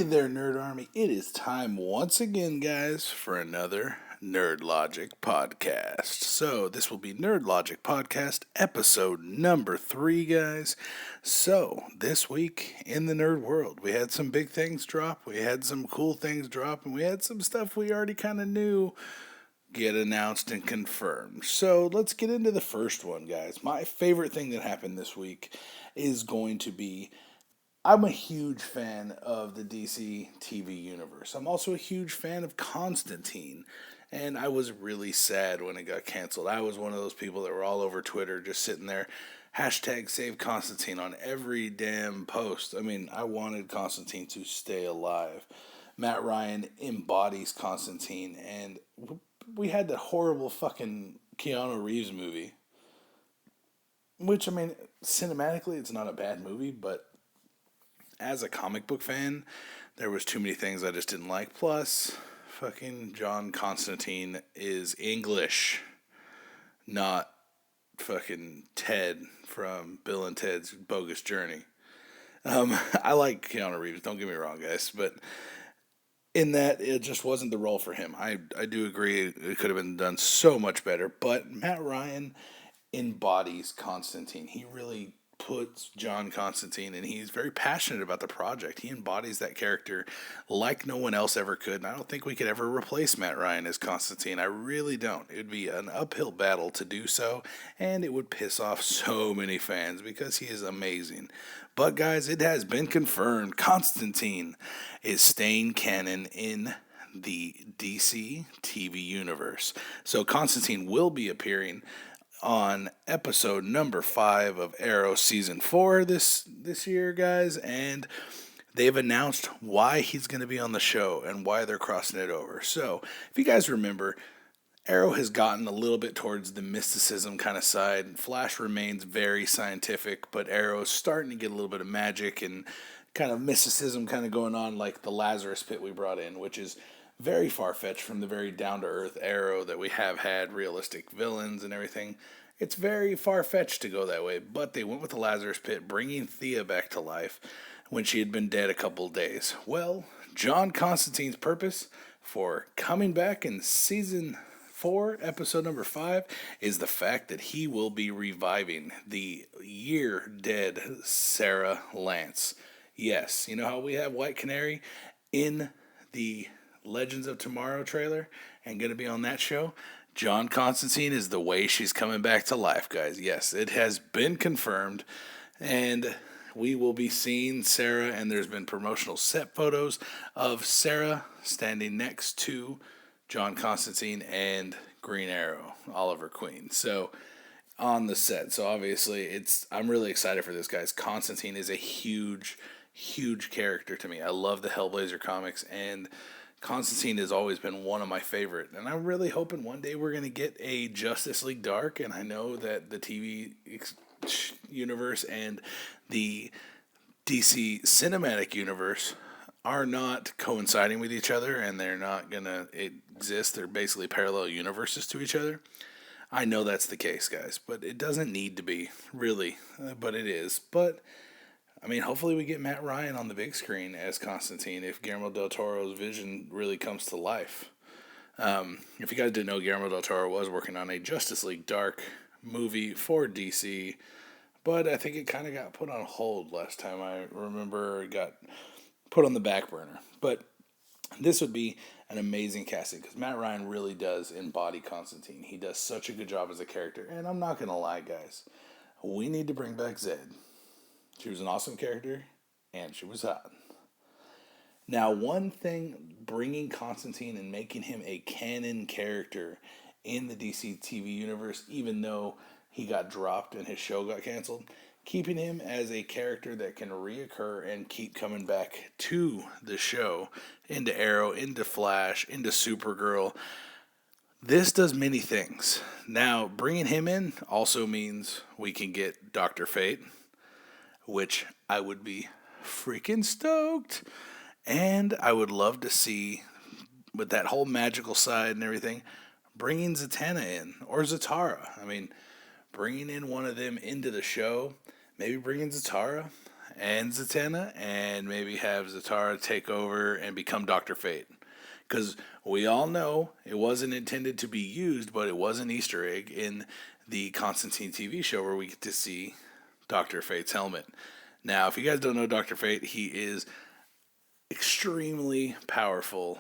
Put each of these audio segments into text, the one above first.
Hey there, Nerd Army. It is time once again, guys, for another Nerd Logic podcast. So, this will be Nerd Logic Podcast episode number 3, guys. So, this week in the nerd world, we had some big things drop, we had some cool things drop, and we had some stuff we already kind of knew get announced and confirmed. So, let's get into the first one, guys. My favorite thing that happened this week is going to be I'm a huge fan of the DC TV universe. I'm also a huge fan of Constantine. And I was really sad when it got canceled. I was one of those people that were all over Twitter just sitting there, hashtag save Constantine on every damn post. I mean, I wanted Constantine to stay alive. Matt Ryan embodies Constantine. And we had that horrible fucking Keanu Reeves movie. Which, I mean, cinematically, it's not a bad movie, but as a comic book fan, there was too many things I just didn't like. Plus, fucking John Constantine is English, not fucking Ted from Bill and Ted's Bogus Journey. I like Keanu Reeves, don't get me wrong, guys, but in that, it just wasn't the role for him. I do agree it could have been done so much better, but Matt Ryan embodies Constantine. He really puts John Constantine, and he's very passionate about the project. He embodies that character like no one else ever could, and I don't think we could ever replace Matt Ryan as Constantine. I really don't. It would be an uphill battle to do so, and it would piss off so many fans because he is amazing. But guys, it has been confirmed. Constantine is staying canon in the DC TV universe. So Constantine will be appearing on episode number 5 of Arrow Season 4 this year, guys, and they've announced why he's going to be on the show and why they're crossing it over. So, if you guys remember, Arrow has gotten a little bit towards the mysticism kind of side. Flash remains very scientific, but Arrow's starting to get a little bit of magic and kind of mysticism kind of going on, like the Lazarus Pit we brought in, which is very far-fetched from the very down-to-earth Arrow that we have had, realistic villains and everything. It's very far-fetched to go that way, but they went with the Lazarus Pit, bringing Thea back to life when she had been dead a couple of days. Well, John Constantine's purpose for coming back in Season 4, Episode number 5, is the fact that he will be reviving the year-dead Sarah Lance. Yes, you know how we have White Canary in the Legends of Tomorrow trailer and going to be on that show? John Constantine is the way she's coming back to life, guys. Yes, it has been confirmed, and we will be seeing Sarah, and there's been promotional set photos of Sarah standing next to John Constantine and Green Arrow, Oliver Queen. So, on the set. So, obviously, I'm really excited for this, guys. Constantine is a huge character to me. I love the Hellblazer comics, and Constantine has always been one of my favorite, and I'm really hoping one day we're going to get a Justice League Dark, and I know that the TV universe and the DC cinematic universe are not coinciding with each other, and they're not going to exist. They're basically parallel universes to each other. I know that's the case, guys, but it doesn't need to be, really, but it is. But I mean, hopefully we get Matt Ryan on the big screen as Constantine if Guillermo del Toro's vision really comes to life. If you guys didn't know, Guillermo del Toro was working on a Justice League Dark movie for DC, but I think it kind of got put on hold last time I remember. It got put on the back burner. But this would be an amazing casting because Matt Ryan really does embody Constantine. He does such a good job as a character, and I'm not going to lie, guys. We need to bring back Zed. She was an awesome character, and she was hot. Now, one thing, bringing Constantine and making him a canon character in the DC TV universe, even though he got dropped and his show got canceled, keeping him as a character that can reoccur and keep coming back to the show, into Arrow, into Flash, into Supergirl. This does many things. Now, bringing him in also means we can get Dr. Fate, which I would be freaking stoked. And I would love to see, with that whole magical side and everything, bringing Zatanna in, or Zatara. I mean, bringing in one of them into the show, maybe bringing Zatara, and Zatanna, and maybe have Zatara take over and become Dr. Fate. Because we all know it wasn't intended to be used, but it was an Easter egg in the Constantine TV show where we get to see Dr. Fate's helmet. Now, if you guys don't know Dr. Fate, he is extremely powerful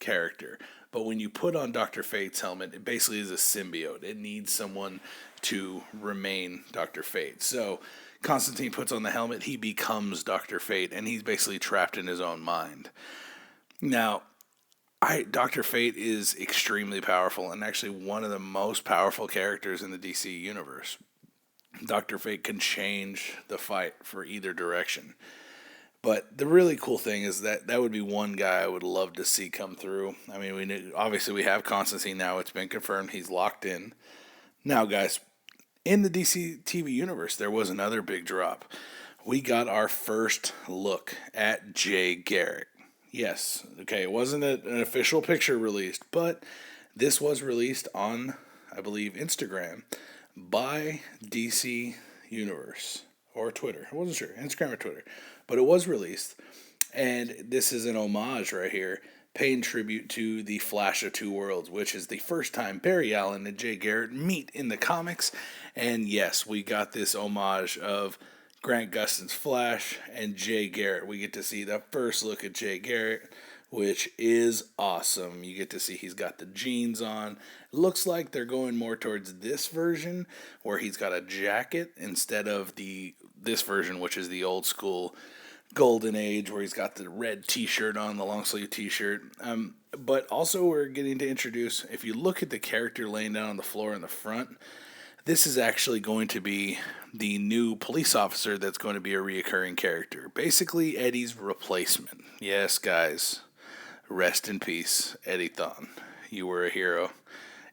character. But when you put on Dr. Fate's helmet, it basically is a symbiote. It needs someone to remain Dr. Fate. So Constantine puts on the helmet, he becomes Dr. Fate, and he's basically trapped in his own mind. Now, Dr. Fate is extremely powerful and actually one of the most powerful characters in the DC universe. Dr. Fate can change the fight for either direction. But the really cool thing is that would be one guy I would love to see come through. I mean, obviously we have Constantine now. It's been confirmed. He's locked in. Now, guys, in the DC TV universe, there was another big drop. We got our first look at Jay Garrick. Yes, okay, it wasn't an official picture released, but this was released on, I believe, Instagram by DC Universe or Twitter. I wasn't sure, Instagram or Twitter, but it was released, and this is an homage right here, paying tribute to the Flash of Two Worlds, which is the first time Barry Allen and Jay Garrick meet in the comics, and yes, we got this homage of Grant Gustin's Flash and Jay Garrick. We get to see the first look at Jay Garrick, which is awesome. You get to see he's got the jeans on. It looks like they're going more towards this version where he's got a jacket instead of this version, which is the old school golden age where he's got the red t-shirt on, the long sleeve t-shirt. But also we're getting to introduce, if you look at the character laying down on the floor in the front, this is actually going to be the new police officer that's going to be a reoccurring character. Basically, Eddie's replacement. Yes, guys. Rest in peace, Eddie Thawne. You were a hero.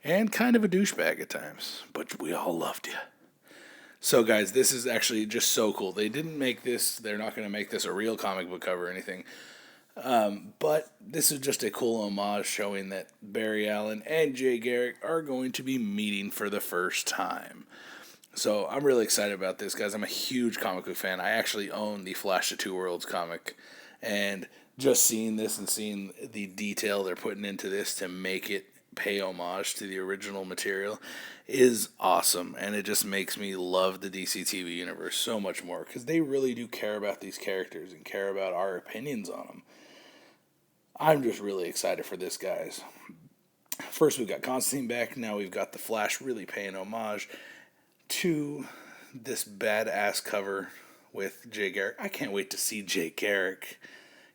And kind of a douchebag at times. But we all loved you. So, guys, this is actually just so cool. They didn't make this. They're not going to make this a real comic book cover or anything. But this is just a cool homage showing that Barry Allen and Jay Garrick are going to be meeting for the first time. So I'm really excited about this, guys. I'm a huge comic book fan. I actually own the Flash of Two Worlds comic. And just seeing this and seeing the detail they're putting into this to make it pay homage to the original material is awesome. And it just makes me love the DC TV universe so much more because they really do care about these characters and care about our opinions on them. I'm just really excited for this, guys. First, we've got Constantine back. Now we've got the Flash really paying homage to this badass cover with Jay Garrick. I can't wait to see Jay Garrick.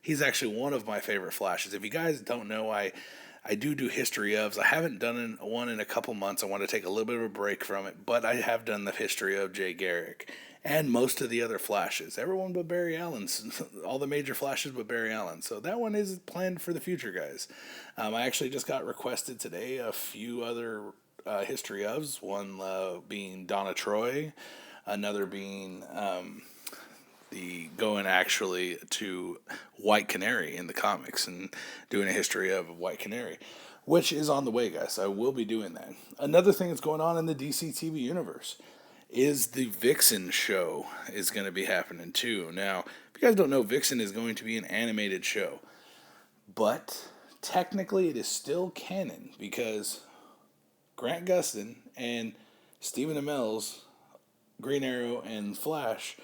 He's actually one of my favorite Flashes. If you guys don't know, I do history ofs. I haven't done one in a couple months. I want to take a little bit of a break from it, but I have done the history of Jay Garrick and most of the other Flashes. Everyone but Barry Allen's, all the major Flashes but Barry Allen. So that one is planned for the future, guys. I actually just got requested today a few other history ofs, one being Donna Troy, another being the going actually to White Canary in the comics and doing a history of White Canary, which is on the way, guys. I will be doing that. Another thing that's going on in the DC TV universe is the Vixen show is going to be happening too. Now, if you guys don't know, Vixen is going to be an animated show, but technically it is still canon because Grant Gustin and Stephen Amell's Green Arrow and Flash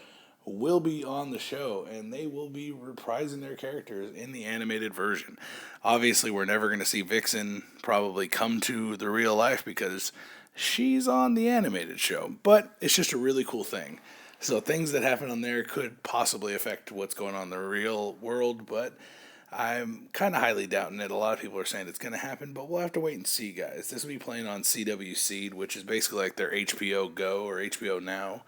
will be on the show, and they will be reprising their characters in the animated version. Obviously, we're never going to see Vixen probably come to the real life because she's on the animated show, but it's just a really cool thing. So things that happen on there could possibly affect what's going on in the real world, but I'm kind of highly doubting it. A lot of people are saying it's going to happen, but we'll have to wait and see, guys. This will be playing on CW Seed, which is basically like their HBO Go or HBO Now.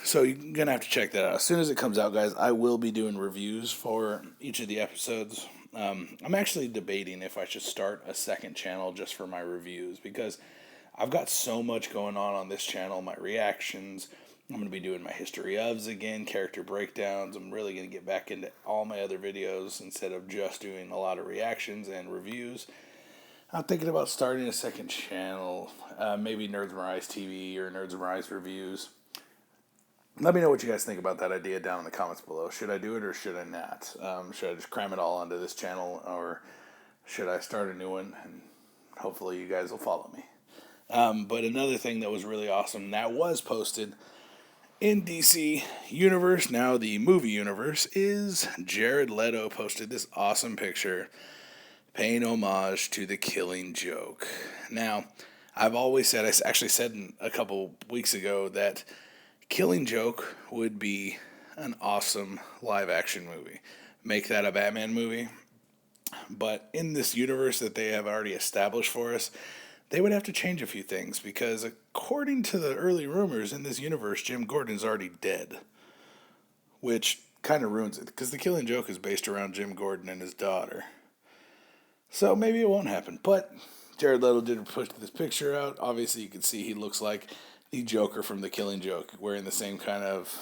So you're going to have to check that out. As soon as it comes out, guys, I will be doing reviews for each of the episodes. I'm actually debating if I should start a second channel just for my reviews because I've got so much going on this channel, my reactions. I'm going to be doing my history ofs again, character breakdowns. I'm really going to get back into all my other videos instead of just doing a lot of reactions and reviews. I'm thinking about starting a second channel, maybe Nerds Mirais TV or Nerds Mirais Reviews. Let me know what you guys think about that idea down in the comments below. Should I do it or should I not? Should I just cram it all onto this channel, or should I start a new one? And hopefully you guys will follow me. But another thing that was really awesome that was posted in DC Universe, now the movie universe, is Jared Leto posted this awesome picture paying homage to The Killing Joke. Now, I've always said, I actually said a couple weeks ago that Killing Joke would be an awesome live action movie. Make that a Batman movie. But in this universe that they have already established for us, they would have to change a few things because, according to the early rumors in this universe, Jim Gordon is already dead, which kind of ruins it because The Killing Joke is based around Jim Gordon and his daughter. So maybe it won't happen. But Jared Leto did push this picture out. Obviously, you can see he looks like the Joker from The Killing Joke, wearing the same kind of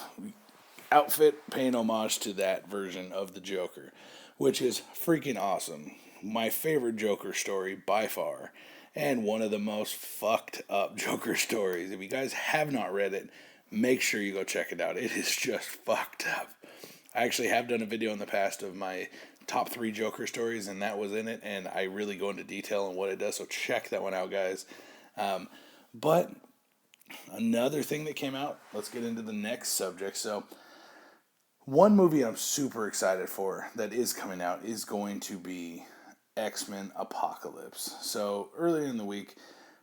outfit, paying homage to that version of the Joker, which is freaking awesome. My favorite Joker story by far. And one of the most fucked up Joker stories. If you guys have not read it, make sure you go check it out. It is just fucked up. I actually have done a video in the past of my top 3 Joker stories, and that was in it, and I really go into detail on what it does, so check that one out, guys. But another thing that came out, let's get into the next subject. So, one movie I'm super excited for that is coming out is going to be X-Men Apocalypse. So earlier in the week,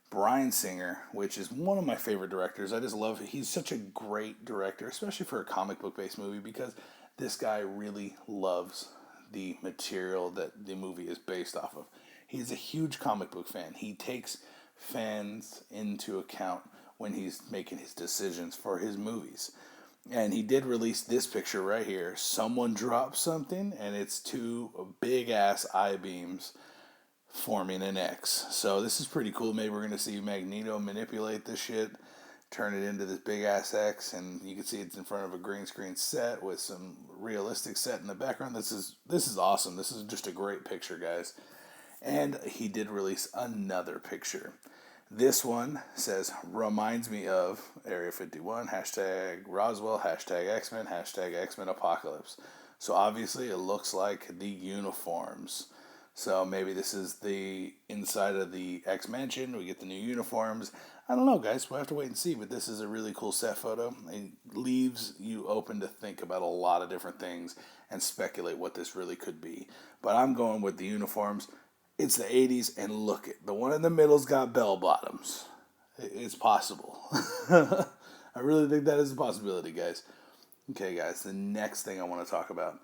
Bryan Singer, which is one of my favorite directors, I just love it. He's such a great director, especially for a comic book based movie, because this guy really loves the material that the movie is based off of. He's a huge comic book fan. He takes fans into account when he's making his decisions for his movies. And he did release this picture right here. Someone dropped something, and it's 2 big-ass I-beams forming an X. So this is pretty cool. Maybe we're going to see Magneto manipulate this shit, turn it into this big-ass X, and you can see it's in front of a green screen set with some realistic set in the background. This is awesome. This is just a great picture, guys. And he did release another picture. This one says, reminds me of Area 51, hashtag Roswell, hashtag X-Men, hashtag X-Men Apocalypse. So obviously it looks like the uniforms. So maybe this is the inside of the X-Mansion. We get the new uniforms. I don't know, guys. We'll have to wait and see. But this is a really cool set photo. It leaves you open to think about a lot of different things and speculate what this really could be. But I'm going with the uniforms. It's the 80s, and look it. The one in the middle's got bell bottoms. It's possible. I really think that is a possibility, guys. Okay, guys, the next thing I want to talk about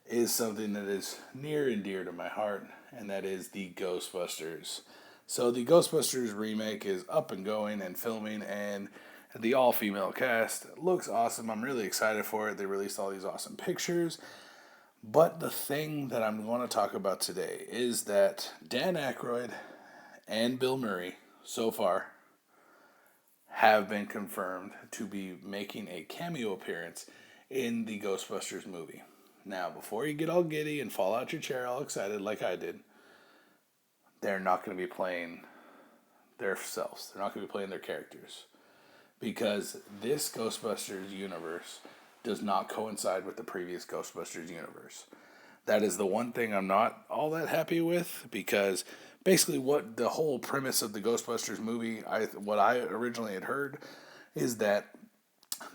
is something that is near and dear to my heart, and that is the Ghostbusters. So the Ghostbusters remake is up and going and filming, and the all-female cast looks awesome. I'm really excited for it. They released all these awesome pictures. But the thing that I'm going to talk about today is that Dan Aykroyd and Bill Murray, so far, have been confirmed to be making a cameo appearance in the Ghostbusters movie. Now, before you get all giddy and fall out your chair all excited like I did, they're not going to be playing their selves. They're not going to be playing their characters. Because this Ghostbusters universe does not coincide with the previous Ghostbusters universe. That is the one thing I'm not all that happy with, because basically what the whole premise of the Ghostbusters movie, what I originally had heard, is that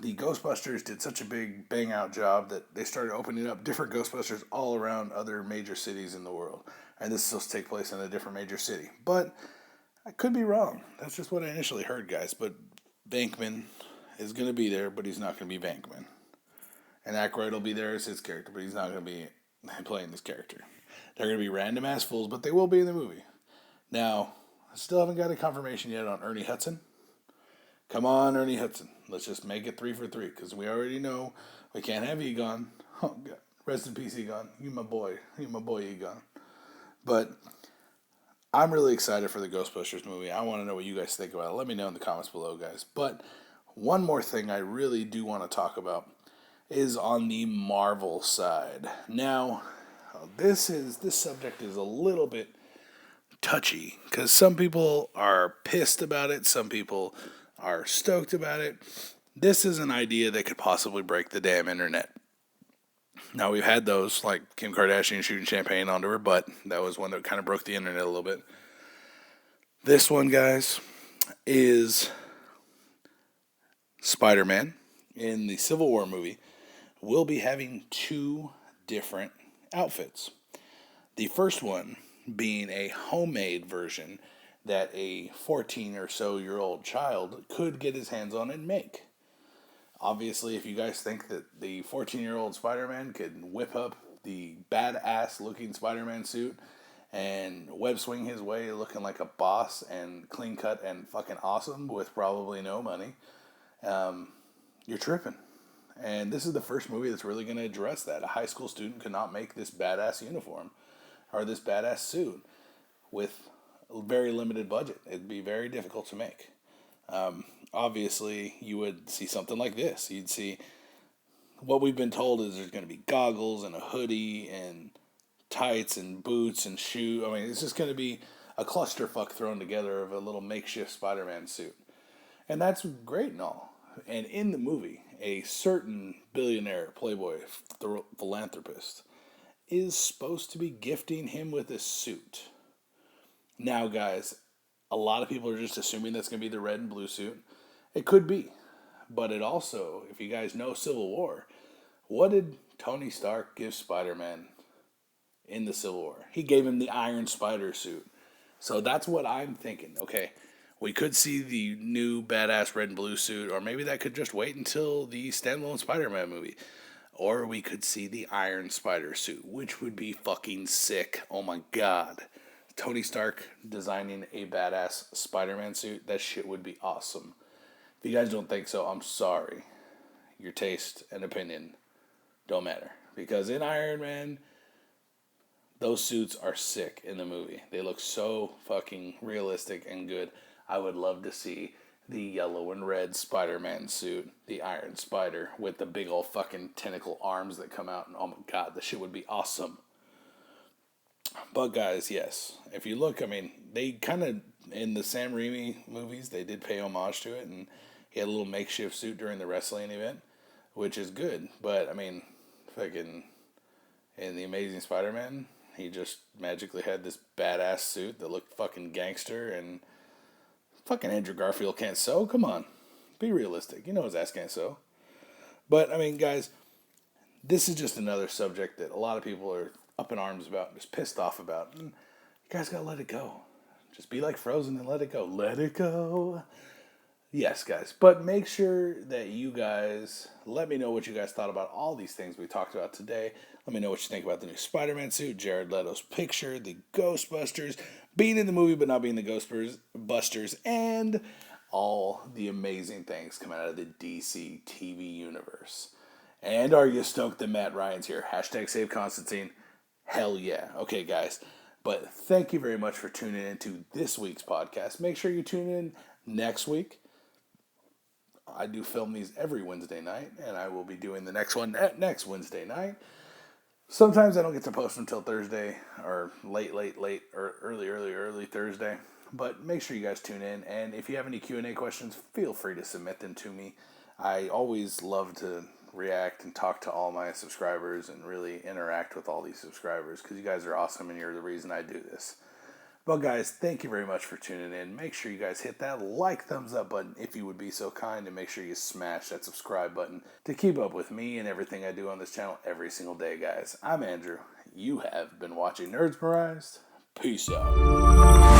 the Ghostbusters did such a big bang out job that they started opening up different Ghostbusters all around other major cities in the world. And this is supposed to take place in a different major city. But I could be wrong. That's just what I initially heard, guys. But Venkman is going to be there, but he's not going to be Venkman. And Aykroyd will be there as his character, but he's not going to be playing this character. They're going to be random ass fools, but they will be in the movie. Now, I still haven't got a confirmation yet on Ernie Hudson. Come on, Ernie Hudson. Let's just make it 3 for 3, because we already know we can't have Egon. Oh, God. Rest in peace, Egon. You my boy, Egon. But I'm really excited for the Ghostbusters movie. I want to know what you guys think about it. Let me know in the comments below, guys. But one more thing I really do want to talk about is on the Marvel side. Now, this subject is a little bit touchy, because some people are pissed about it, some people are stoked about it. This is an idea that could possibly break the damn internet. Now, we've had those, like Kim Kardashian shooting champagne onto her butt. That was one that kind of broke the internet a little bit. This one, guys, is Spider-Man in the Civil War movie will be having two different outfits. The first one being a homemade version that a 14 or so year old child could get his hands on and make. Obviously, if you guys think that the 14-year-old Spider-Man could whip up the badass looking Spider-Man suit and web swing his way looking like a boss and clean cut and fucking awesome with probably no money, you're tripping. And this is the first movie that's really going to address that. A high school student could not make this badass uniform or this badass suit with a very limited budget. It'd be very difficult to make. Obviously, you would see something like this. You'd see what we've been told is there's going to be goggles and a hoodie and tights and boots and shoe. I mean, it's just going to be a clusterfuck thrown together of a little makeshift Spider-Man suit. And that's great and all. And in the movie, a certain billionaire playboy philanthropist is supposed to be gifting him with a suit. Now, guys, a lot of people are just assuming that's going to be the red and blue suit. It could be. But it also, if you guys know Civil War, what did Tony Stark give Spider-Man in the Civil War? He gave him the Iron Spider suit. So that's what I'm thinking. Okay, we could see the new badass red and blue suit, or maybe that could just wait until the standalone Spider-Man movie. Or we could see the Iron Spider suit, which would be fucking sick. Oh my god. Tony Stark designing a badass Spider-Man suit, that shit would be awesome. If you guys don't think so, I'm sorry. Your taste and opinion don't matter. Because in Iron Man, those suits are sick in the movie. They look so fucking realistic and good. I would love to see the yellow and red Spider-Man suit, the Iron Spider, with the big old fucking tentacle arms that come out. And oh my god, the shit would be awesome. But guys, yes, if you look, I mean, they kind of, in the Sam Raimi movies, they did pay homage to it, and he had a little makeshift suit during the wrestling event, which is good. But, I mean, fucking, in The Amazing Spider-Man, he just magically had this badass suit that looked fucking gangster, and fucking Andrew Garfield can't sew. Come on, be realistic. You know his ass can't sew. But, I mean, guys, this is just another subject that a lot of people are up in arms about, just pissed off about. And you guys gotta let it go. Just be like Frozen and let it go. Let it go. Yes, guys. But make sure that you guys let me know what you guys thought about all these things we talked about today. Let me know what you think about the new Spider-Man suit, Jared Leto's picture, the Ghostbusters, being in the movie but not being the Ghostbusters, and all the amazing things coming out of the DC TV universe. And are you stoked that Matt Ryan's here? Hashtag save Constantine. Hell yeah. Okay, guys. But thank you very much for tuning in to this week's podcast. Make sure you tune in next week. I do film these every Wednesday night, and I will be doing the next one next Wednesday night. Sometimes I don't get to post until Thursday, or late, or early Thursday. But make sure you guys tune in, and if you have any Q&A questions, feel free to submit them to me. I always love to react and talk to all my subscribers and really interact with all these subscribers, because you guys are awesome and you're the reason I do this. Well, guys, thank you very much for tuning in. Make sure you guys hit that thumbs up button if you would be so kind, and make sure you smash that subscribe button to keep up with me and everything I do on this channel every single day, guys. I'm Andrew. You have been watching Nerds Memorized. Peace out.